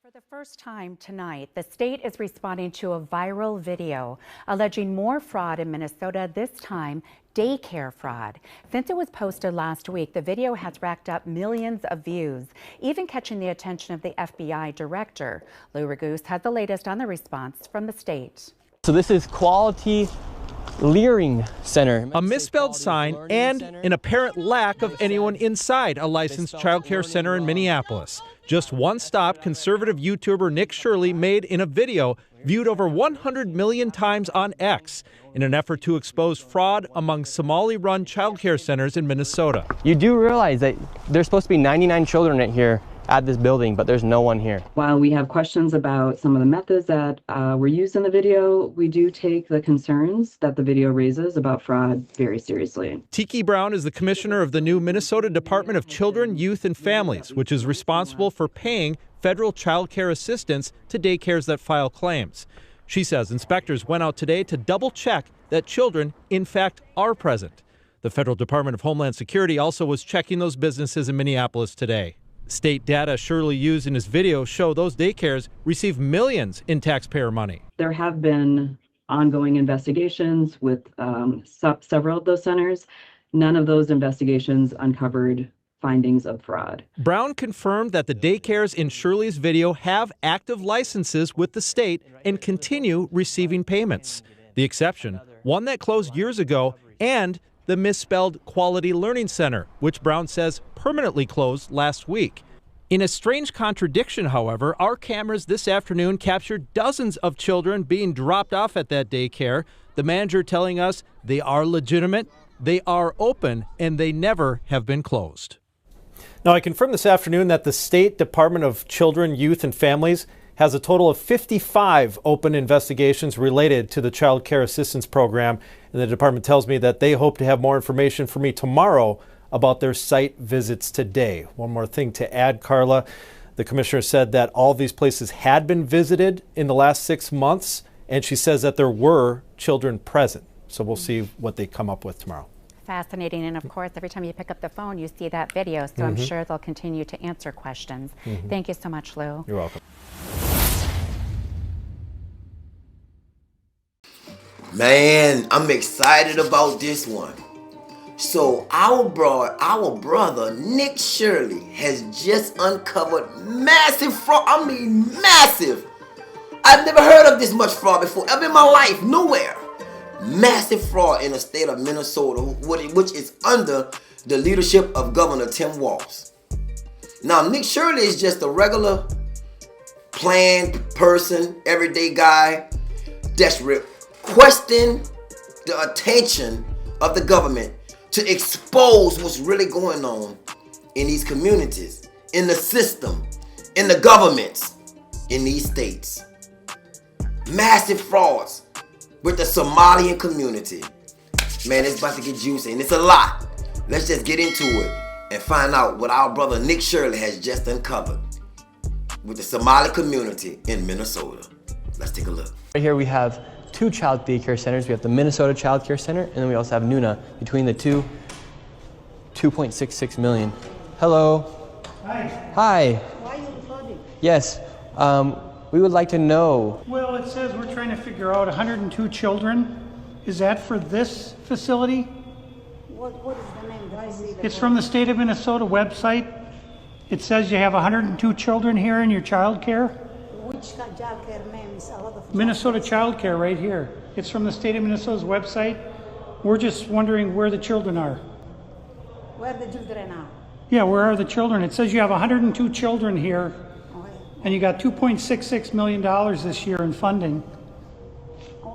For the first time tonight, the state is responding to a viral video alleging more fraud in Minnesota, this time daycare fraud. Since it was posted last week, the video has racked up millions of views, even catching the attention of the FBI director. Lou Raguse has the latest on the response from the state. So this is Quality Learning Center. A misspelled sign and an apparent lack of anyone inside a licensed childcare center in Minneapolis. Just one stop conservative YouTuber Nick Shirley made in a video viewed over 100 million times on X in an effort to expose fraud among Somali-run childcare centers in Minnesota. You do realize that there's supposed to be 99 children in here at this building, but there's no one here. While we have questions about some of the methods that were used in the video, we do take the concerns that the video raises about fraud very seriously. Tiki Brown is the commissioner of the new Minnesota Department of Children, Youth, and Families, which is responsible for paying federal child care assistance to daycares that file claims. She says inspectors went out today to double check that children, in fact, are present. The Federal Department of Homeland Security also was checking those businesses in Minneapolis today. State data Shirley used in his video show those daycares receive millions in taxpayer money. There have been ongoing investigations with several of those centers. None of those investigations uncovered findings of fraud. Brown confirmed that the daycares in Shirley's video have active licenses with the state and continue receiving payments. The exception, one that closed years ago, and the misspelled Quality Learning Center, which Brown says permanently closed last week. In a strange contradiction, however, our cameras this afternoon captured dozens of children being dropped off at that daycare, the manager telling us they are legitimate, they are open, and they never have been closed. Now, I confirmed this afternoon that the State Department of Children, Youth, and Families has a total of 55 open investigations related to the Child Care Assistance Program. And the department tells me that they hope to have more information for me tomorrow about their site visits today. One more thing to add, Carla. The commissioner said that all these places had been visited in the last 6 months, and she says that there were children present. So we'll see what they come up with tomorrow. Fascinating. And of course, every time you pick up the phone, you see that video. So I'm sure they'll continue to answer questions. Thank you so much, Lou. You're welcome. Man, I'm excited about this one. So our brother Nick Shirley has just uncovered massive fraud. I mean massive. I've never heard of this much fraud before, ever in my life, nowhere. Massive fraud in the state of Minnesota, which is under the leadership of Governor Tim Walz. Now, Nick Shirley is just a regular, planned person, everyday guy that's requesting the attention of the government to expose what's really going on in these communities, in the system, in the governments, in these states. Massive frauds with the Somalian community. Man, it's about to get juicy, and it's a lot. Let's just get into it and find out what our brother Nick Shirley has just uncovered with the Somali community in Minnesota. Let's take a look. Right here we have two child daycare centers. We have the Minnesota Child Care Center, and then we also have Nuna. Between the two, 2.66 million. Hello. Hi. Hi. Why are you recording? Yes. We would like to know. Well, it says we're trying to figure out 102 children. Is that for this facility? What is the name? Why is it? It's from the state of Minnesota website. It says you have 102 children here in your child care. Which child care name is a lot of Minnesota Child Care right here. It's from the state of Minnesota's website. We're just wondering where the children are. Where the children are? Yeah, where are the children? It says you have 102 children here, Okay. and you got $2.66 million this year in funding,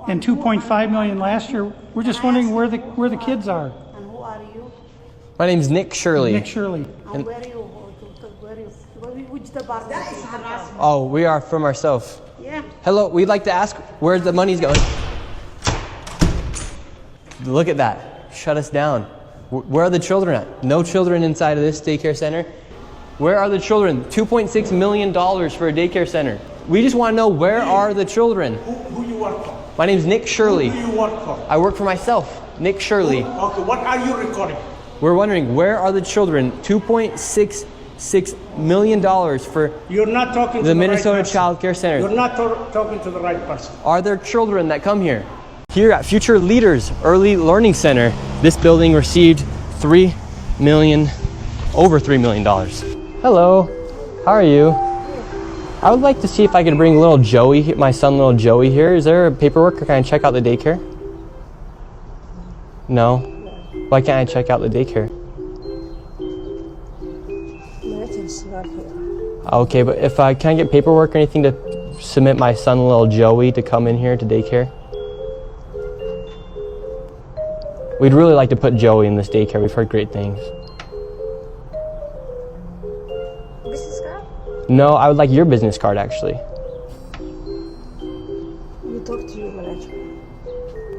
and $2.5 million last year. We're just wondering where the kids are. And who are you? My name's Nick Shirley. Nick Shirley. And where are you? Which department? Oh, we are from ourselves. Yeah. Hello, we'd like to ask where the money's going. Look at that. Shut us down. Where are the children at? No children inside of this daycare center. Where are the children? $2.6 million for a daycare center. We just want to know, where are the children? Who you work for? My name's Nick Shirley. Who do you work for? I work for myself, Nick Shirley. Okay, what are you recording? We're wondering, where are the children? $2.66 million for You're not talking to the the Minnesota right person. Child Care Center. You're not talking to the right person. Are there children that come here? Here at Future Leaders Early Learning Center, this building received over $3 million. Hello, how are you? I would like to see if I could bring little Joey, my son little Joey here. Is there paperwork or can I check out the daycare? No? Why can't I check out the daycare? American's not here. Okay, but if I can't get paperwork or anything to submit my son little Joey to come in here to daycare? We'd really like to put Joey in this daycare. We've heard great things. Business card? No, I would like your business card actually. You talk to your manager.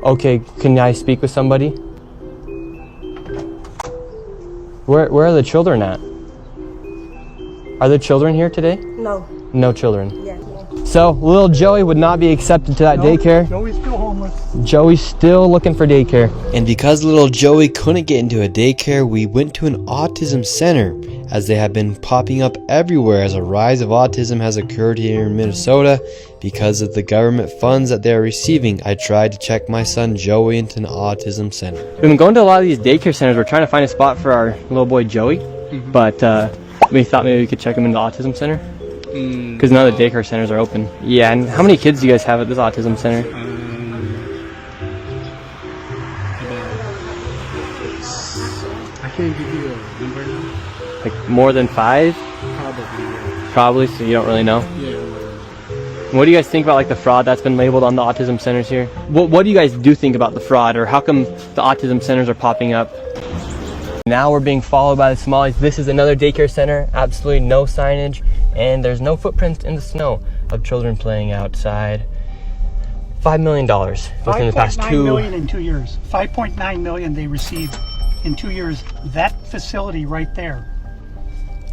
Okay, can I speak with somebody? Where are the children at? Are there children here today? No. No children. Yeah. So, little Joey would not be accepted to that daycare. Joey's still homeless. Joey's still looking for daycare. And because little Joey couldn't get into a daycare, we went to an autism center, as they have been popping up everywhere as a rise of autism has occurred here in Minnesota because of the government funds that they are receiving. I tried to check my son Joey into an autism center. We've been going to a lot of these daycare centers. We're trying to find a spot for our little boy Joey, but we thought maybe we could check him into the autism center. Because none of the daycare centers are open. Yeah, and how many kids do you guys have at this autism center? I can't give you a number now. Like more than 5? Probably, so you don't really know? Yeah. What do you guys think about like the fraud that's been labeled on the autism centers here? What do you guys do think about the fraud, or how come the autism centers are popping up? Now we're being followed by the Somalis. This is another daycare center, absolutely no signage, and there's no footprints in the snow of children playing outside. $5 million within the past 5.9 million in 2 years. 5.9 million they received in 2 years. That facility right there.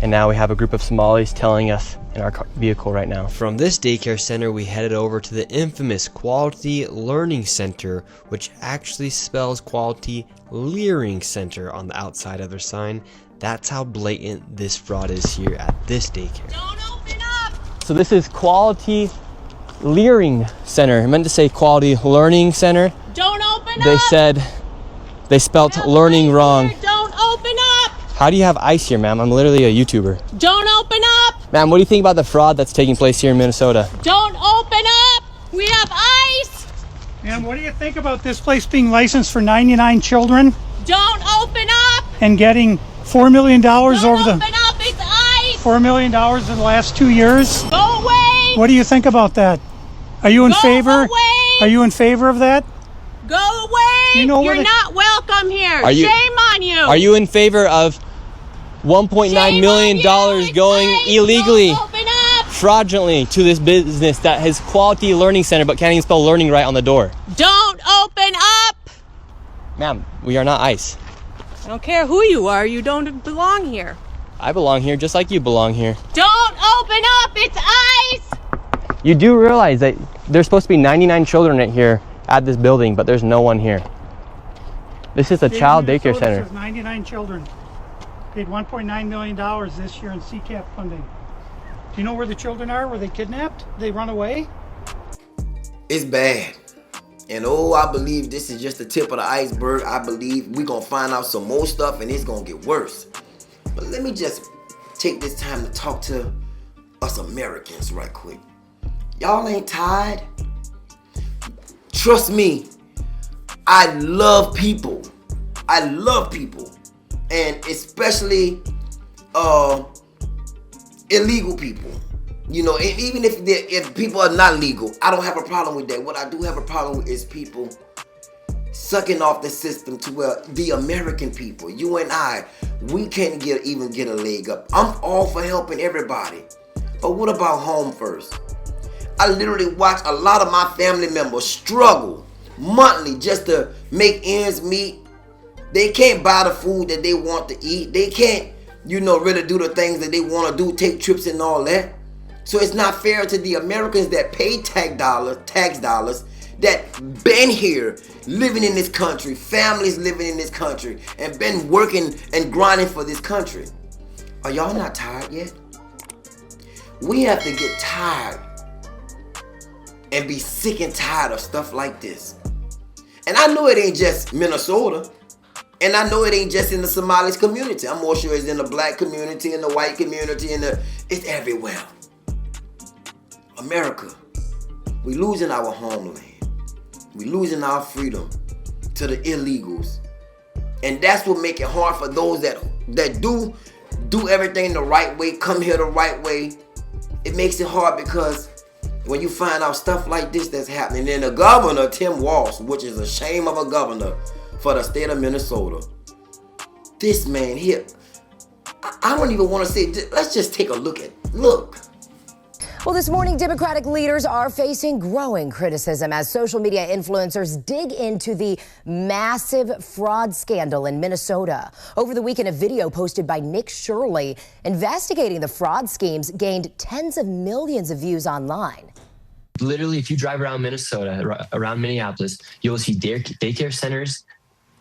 And now we have a group of Somalis telling us in our vehicle right now. From this daycare center, we headed over to the infamous Quality Learning Center, which actually spells Quality Leering Center on the outside of their sign. That's how blatant this fraud is here at this daycare. Don't open up! So this is Quality Leering Center. I meant to say Quality Learning Center. Don't open They up! said they spelt learning wrong. Don't open up! How do you have ice here, ma'am? I'm literally a YouTuber. Don't open up! Ma'am, what do you think about the fraud that's taking place here in Minnesota? Don't open up! We have ice! And what do you think about this place being licensed for 99 children Don't open up! and getting $4 million Don't over open the up! It's ice! $4 million in the last 2 years? Go away! What do you think about that? Are you in Go favor? away! Are you in favor of that? Go away! You know where You're the- not welcome here! Are you- Shame on you! Are you in favor of $1.9 Shame million on you! It's going ice! illegally, Don't open up! fraudulently to this business that has Quality Learning Center but can't even spell learning right on the door? Don't open up! Ma'am, we are not ICE. I don't care who you are, you don't belong here. I belong here just like you belong here. Don't open up! It's ice! You do realize that there's supposed to be 99 children here at this building, but there's no one here. This is a child daycare Minnesota center. says 99 children. Paid $1.9 million this year in CCAP funding. Do you know where the children are? Were they kidnapped? They run away? It's bad. And oh, I believe this is just the tip of the iceberg. I believe we're going to find out some more stuff and it's going to get worse. But let me just take this time to talk to us Americans right quick. Y'all ain't tired? Trust me, I love people. I love people. And especially illegal people. You know, and even if people are not legal, I don't have a problem with that. What I do have a problem with is people sucking off the system to where the American people, you and I, we can't even get a leg up. I'm all for helping everybody. But what about home first? I literally watch a lot of my family members struggle monthly just to make ends meet. They can't buy the food that they want to eat. They can't, really do the things that they want to do, take trips and all that. So it's not fair to the Americans that pay tax dollars, that been here, living in this country, families living in this country, and been working and grinding for this country. Are y'all not tired yet? We have to get tired and be sick and tired of stuff like this. And I know it ain't just Minnesota. And I know it ain't just in the Somalis community. I'm more sure it's in the black community, in the white community, it's everywhere. America, we losing our homeland. We losing our freedom to the illegals. And that's what make it hard for those that do everything the right way, come here the right way. It makes it hard because when you find out stuff like this that's happening, and the governor, Tim Walz, which is a shame of a governor for the state of Minnesota, this man here, I don't even want to say, let's just take a look. Well, this morning, Democratic leaders are facing growing criticism as social media influencers dig into the massive fraud scandal in Minnesota. Over the weekend, a video posted by Nick Shirley investigating the fraud schemes gained tens of millions of views online. Literally, if you drive around Minnesota, around Minneapolis, you'll see daycare centers,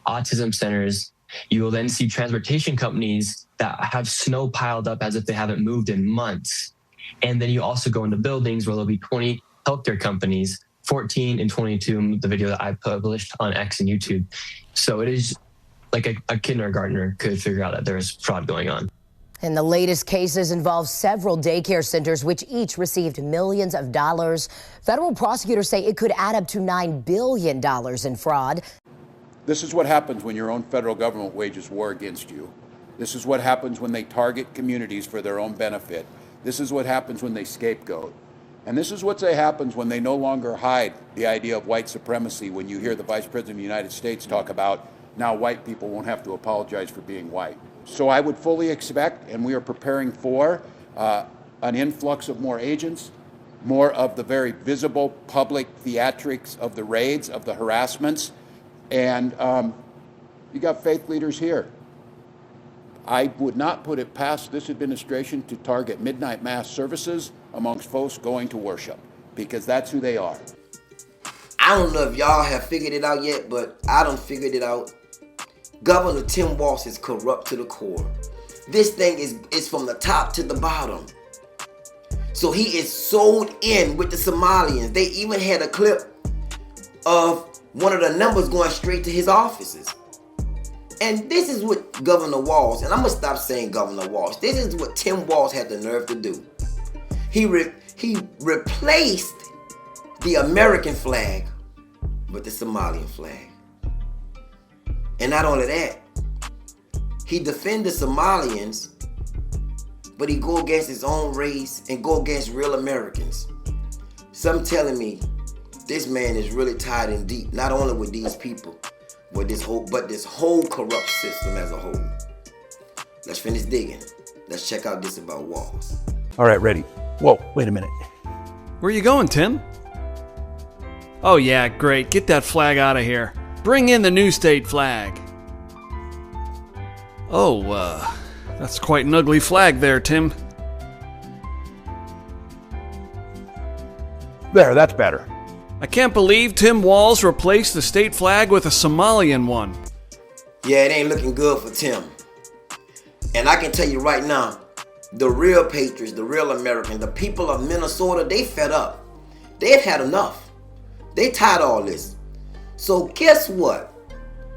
autism centers. You will then see transportation companies that have snow piled up as if they haven't moved in months. And then you also go into buildings where there'll be 20 healthcare companies, 14 and 22, the video that I published on X and YouTube. So it is like a kindergartner could figure out that there's fraud going on. And the latest cases involve several daycare centers, which each received millions of dollars. Federal prosecutors say it could add up to $9 billion in fraud. This is what happens when your own federal government wages war against you. This is what happens when they target communities for their own benefit. This is what happens when they scapegoat. And this is what happens when they no longer hide the idea of white supremacy when you hear the Vice President of the United States talk about now white people won't have to apologize for being white. So I would fully expect, and we are preparing for, an influx of more agents, more of the very visible public theatrics of the raids, of the harassments, and you got faith leaders here. I would not put it past this administration to target midnight mass services amongst folks going to worship, because that's who they are. I don't know if y'all have figured it out yet, but I done figured it out. Governor Tim Walz is corrupt to the core. This thing is from the top to the bottom. So he is sold in with the Somalians. They even had a clip of one of the numbers going straight to his offices. And this is what Governor Walz, and I'm going to stop saying Governor Walz. This is what Tim Walz had the nerve to do. He replaced the American flag with the Somalian flag. And not only that, he defended Somalians, but he go against his own race and go against real Americans. Some telling me this man is really tied in deep, not only with these people, but this whole corrupt system as a whole. Let's finish digging. Let's check out this about Walz. All right, ready. Whoa, wait a minute. Where you going, Tim? Oh yeah, great. Get that flag out of here. Bring in the new state flag. Oh, that's quite an ugly flag there, Tim. There, that's better. I can't believe Tim Walz replaced the state flag with a Somalian one. Yeah, it ain't looking good for Tim. And I can tell you right now, the real patriots, the real Americans, the people of Minnesota, they fed up. They've had enough. They tired of all this. So guess what?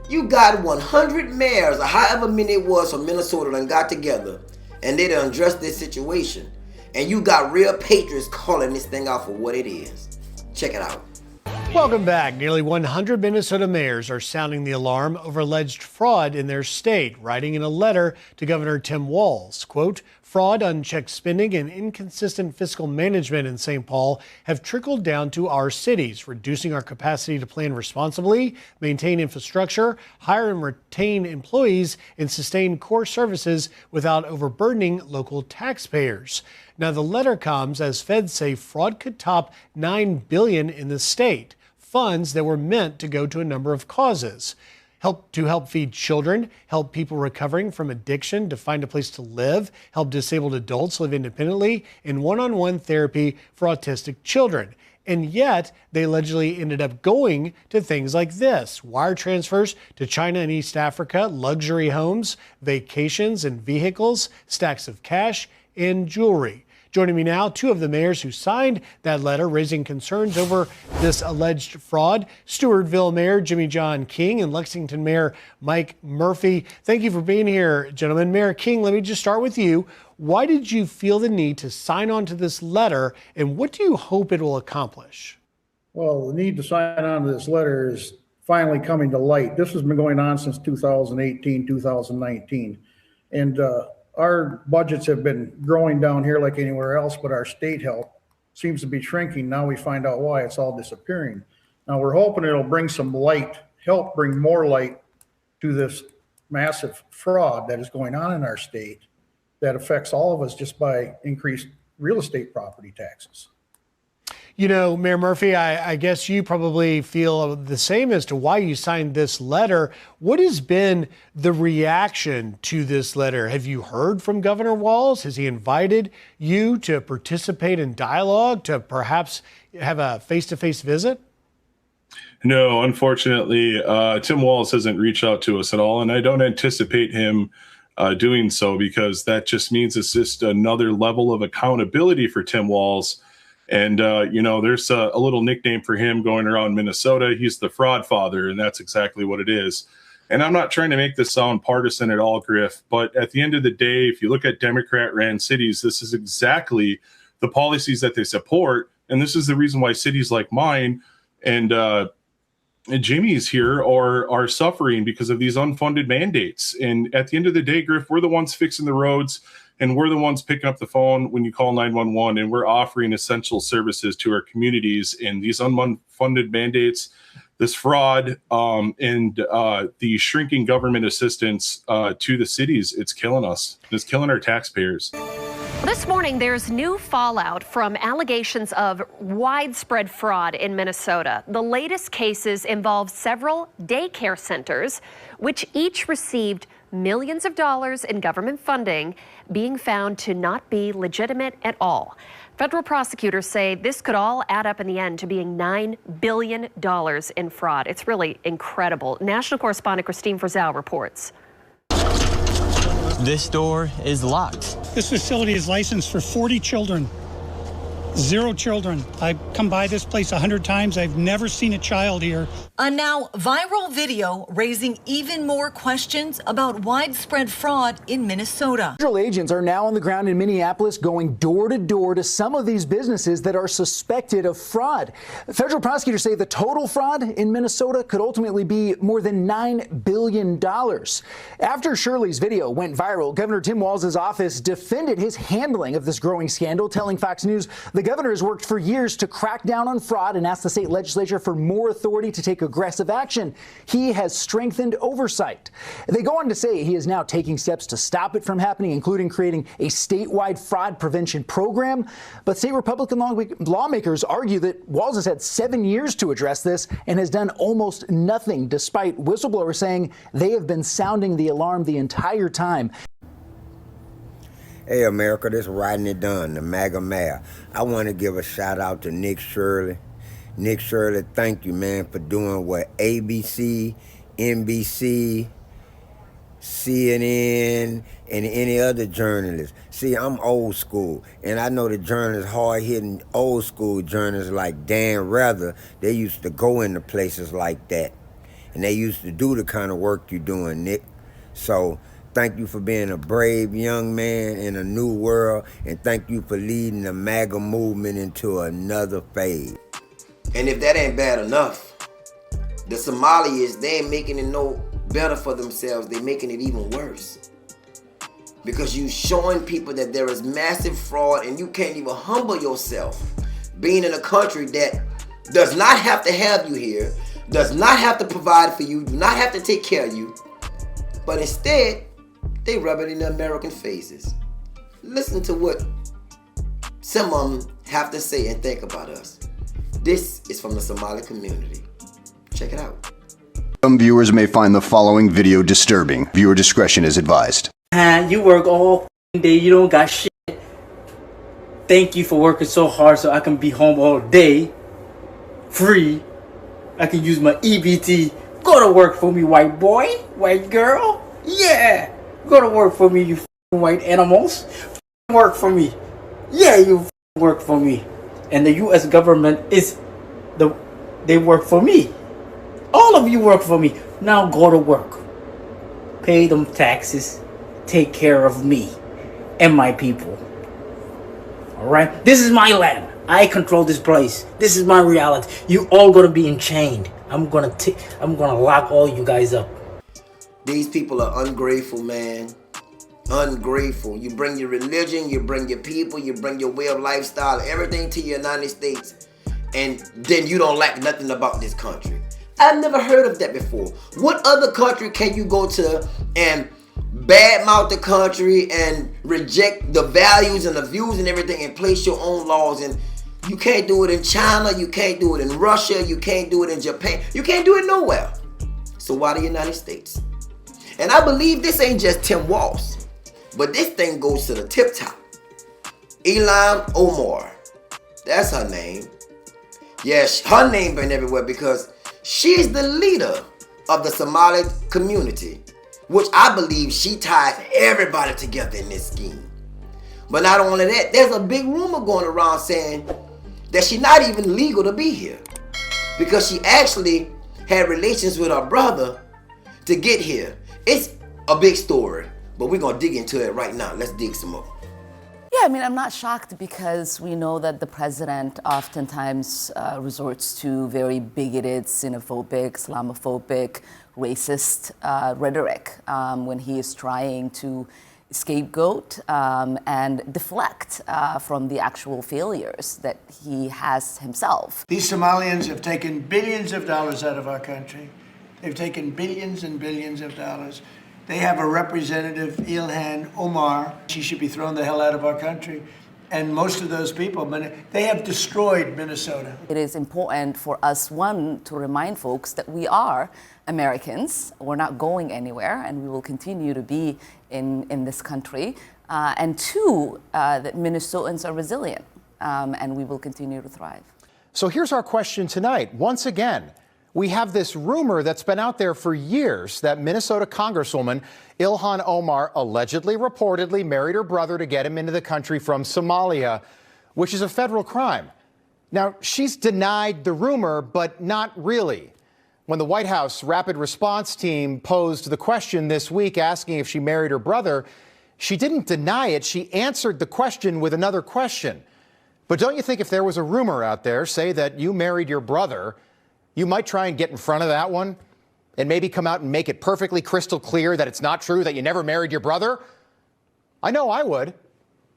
You got 100 mayors, or however many it was from Minnesota, that got together and they done addressed this situation. And you got real patriots calling this thing out for what it is. Check it out. Welcome back. Nearly 100 Minnesota mayors are sounding the alarm over alleged fraud in their state, writing in a letter to Governor Tim Walz, quote, fraud, unchecked spending, and inconsistent fiscal management in St. Paul have trickled down to our cities, reducing our capacity to plan responsibly, maintain infrastructure, hire and retain employees, and sustain core services without overburdening local taxpayers. Now, the letter comes as feds say fraud could top $9 billion in the state, funds that were meant to go to a number of causes. Help feed children, help people recovering from addiction to find a place to live, help disabled adults live independently, and one-on-one therapy for autistic children. And yet, they allegedly ended up going to things like this: wire transfers to China and East Africa, luxury homes, vacations and vehicles, stacks of cash, and jewelry. Joining me now, two of the mayors who signed that letter raising concerns over this alleged fraud. Stewartville Mayor Jimmy John King and Lexington Mayor Mike Murphy. Thank you for being here, gentlemen. Mayor King, let me just start with you. Why did you feel the need to sign on to this letter, and what do you hope it will accomplish? Well, the need to sign on to this letter is finally coming to light. This has been going on since 2018, 2019. And our budgets have been growing down here like anywhere else, but our state help seems to be shrinking. Now we find out why it's all disappearing. Now we're hoping it'll bring some light, help bring more light to this massive fraud that is going on in our state that affects all of us just by increased real estate property taxes. You know, Mayor Murphy, I guess you probably feel the same as to why you signed this letter. What has been the reaction to this letter? Have you heard from Governor Walz? Has he invited you to participate in dialogue, to perhaps have a face-to-face visit? No, unfortunately, Tim Walz hasn't reached out to us at all, and I don't anticipate him doing so, because that just means it's just another level of accountability for Tim Walz. And, you know, there's a little nickname for him going around Minnesota. He's the fraud father, and that's exactly what it is. And I'm not trying to make this sound partisan at all, Griff, but at the end of the day, if you look at Democrat-ran cities, this is exactly the policies that they support. And this is the reason why cities like mine and Jimmy's here are suffering because of these unfunded mandates. And at the end of the day, Griff, we're the ones fixing the roads, and we're the ones picking up the phone when you call 911, and we're offering essential services to our communities. And these unfunded mandates, this fraud, and the shrinking government assistance to the cities, it's killing us. It's killing our taxpayers. This morning, there's new fallout from allegations of widespread fraud in Minnesota. The latest cases involve several daycare centers, which each received millions of dollars in government funding, being found to not be legitimate at all. Federal prosecutors say this could all add up in the end to being $9 billion in fraud. It's really incredible. National correspondent Christine Frizzell reports. This door is locked. This facility is licensed for 40 children. 0 children. I've come by this place 100 times. I've never seen a child here. A now viral video raising even more questions about widespread fraud in Minnesota. Federal agents are now on the ground in Minneapolis going door to door to some of these businesses that are suspected of fraud. Federal prosecutors say the total fraud in Minnesota could ultimately be more than $9 billion. After Shirley's video went viral, Governor Tim Walz's office defended his handling of this growing scandal, telling Fox News the governor has worked for years to crack down on fraud and asked the state legislature for more authority to take aggressive action. He has strengthened oversight. They go on to say he is now taking steps to stop it from happening, including creating a statewide fraud prevention program. But state Republican lawmakers argue that Walz has had 7 years to address this and has done almost nothing, despite whistleblowers saying they have been sounding the alarm the entire time. Hey, America, this is Riding It Done, the MAGA Mayor. I want to give a shout out to Nick Shirley. Nick Shirley, thank you, man, for doing what ABC, NBC, CNN, and any other journalists. See, I'm old school, and I know the journalists, hard-hitting old school journalists like Dan Rather, they used to go into places like that, and they used to do the kind of work you're doing, Nick. So thank you for being a brave young man in a new world, and thank you for leading the MAGA movement into another phase. And if that ain't bad enough, the Somalis, they ain't making it no better for themselves, they're making it even worse. Because you showing people that there is massive fraud and you can't even humble yourself, being in a country that does not have to have you here, does not have to provide for you, do not have to take care of you, but instead, they rub it in the American faces. Listen to what some of them have to say and think about us. This is from the Somali community. Check it out. Some viewers may find the following video disturbing. Viewer discretion is advised. You work all day, you don't got shit. Thank you for working so hard so I can be home all day, free. I can use my EBT. Go to work for me, white boy, white girl. Yeah, go to work for me, you white animals. Work for me. Yeah, you work for me. And the U.S. government they work for me. All of you work for me. Now go to work. Pay them taxes. Take care of me and my people. All right? This is my land. I control this place. This is my reality. You all gonna be enchained. I'm gonna lock all you guys up. These people are ungrateful, man. Ungrateful. You bring your religion, you bring your people, you bring your way of lifestyle, everything to the United States, and then you don't like nothing about this country. I've never heard of that before. What other country can you go to and badmouth the country and reject the values and the views and everything and place your own laws? And you can't do it in China, you can't do it in Russia, you can't do it in Japan, you can't do it nowhere. So why the United States? And I believe this ain't just Tim Walz, but this thing goes to the tip top. Ilhan Omar, that's her name. Yes, her name been everywhere because she's the leader of the Somali community, which I believe she ties everybody together in this scheme. But not only that, there's a big rumor going around saying that she's not even legal to be here because she actually had relations with her brother to get here. It's a big story, but we're going to dig into it right now. Let's dig some more. Yeah, I mean, I'm not shocked because we know that the president oftentimes resorts to very bigoted, xenophobic, Islamophobic, racist rhetoric when he is trying to scapegoat and deflect from the actual failures that he has himself. These Somalians have taken billions of dollars out of our country. They've taken billions and billions of dollars. They have a representative, Ilhan Omar. She should be thrown the hell out of our country. And most of those people, they have destroyed Minnesota. It is important for us, one, to remind folks that we are Americans. We're not going anywhere, and we will continue to be in this country. And two, that Minnesotans are resilient, and we will continue to thrive. So here's our question tonight. Once again, we have this rumor that's been out there for years that Minnesota Congresswoman Ilhan Omar allegedly, reportedly married her brother to get him into the country from Somalia, which is a federal crime. Now, she's denied the rumor, but not really. When the White House Rapid Response Team posed the question this week asking if she married her brother, she didn't deny it. She answered the question with another question. But don't you think if there was a rumor out there, say that you married your brother, you might try and get in front of that one and maybe come out and make it perfectly crystal clear that it's not true, that you never married your brother? I know I would.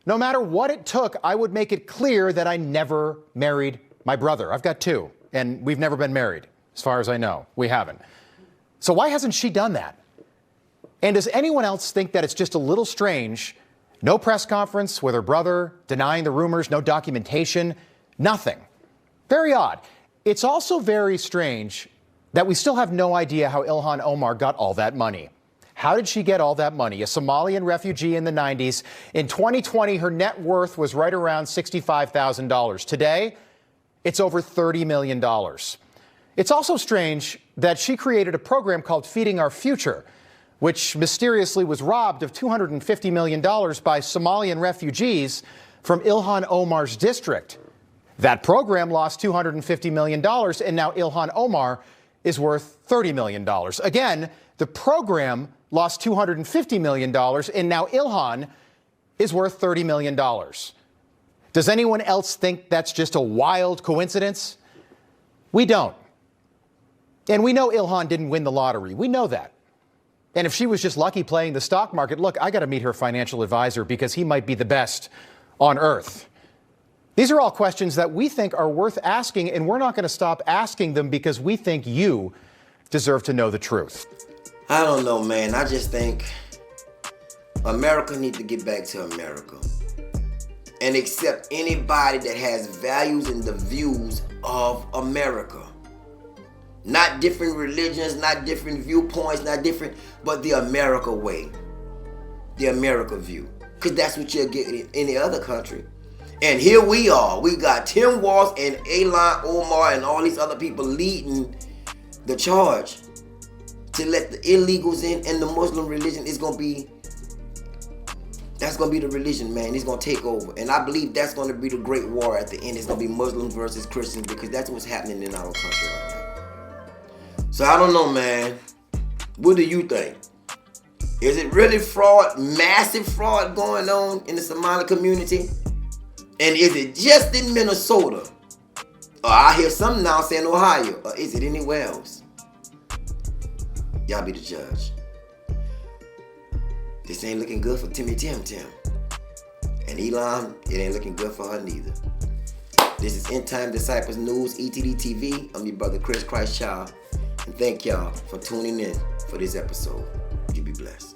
No matter what it took, I would make it clear that I never married my brother. I've got two, and we've never been married, as far as I know. We haven't. So why hasn't she done that? And does anyone else think that it's just a little strange? No press conference with her brother, denying the rumors, no documentation, nothing. Very odd. It's also very strange that we still have no idea how Ilhan Omar got all that money. How did she get all that money? A Somalian refugee in the 90s. In 2020, her net worth was right around $65,000. Today, it's over $30 million. It's also strange that she created a program called Feeding Our Future, which mysteriously was robbed of $250 million by Somalian refugees from Ilhan Omar's district. That program lost $250 million, and now Ilhan Omar is worth $30 million. Again, the program lost $250 million, and now Ilhan is worth $30 million. Does anyone else think that's just a wild coincidence? We don't. And we know Ilhan didn't win the lottery. We know that. And if she was just lucky playing the stock market, look, I got to meet her financial advisor because he might be the best on earth. These are all questions that we think are worth asking, and we're not going to stop asking them because we think you deserve to know the truth. I don't know, man. I just think America needs to get back to America and accept anybody that has values and the views of America. Not different religions, not different viewpoints, not different, but the America way, the America view. Because that's what you'll get in any other country. And here we are. We got Tim Walz and Ilhan Omar and all these other people leading the charge to let the illegals in, and the Muslim religion is going to be That's going to be the religion, man. It's going to take over. And I believe that's going to be the great war at the end. It's going to be Muslims versus Christians, because that's what's happening in our country right now. So I don't know, man. What do you think? Is it really fraud, massive fraud going on in the Somali community? And is it just in Minnesota? Or I hear some now saying Ohio. Or is it anywhere else? Y'all be the judge. This ain't looking good for Timmy Tim. And Ilhan, it ain't looking good for her neither. This is End Time Disciples News, ETD TV. I'm your brother Chris Christ Child. And thank y'all for tuning in for this episode. You be blessed.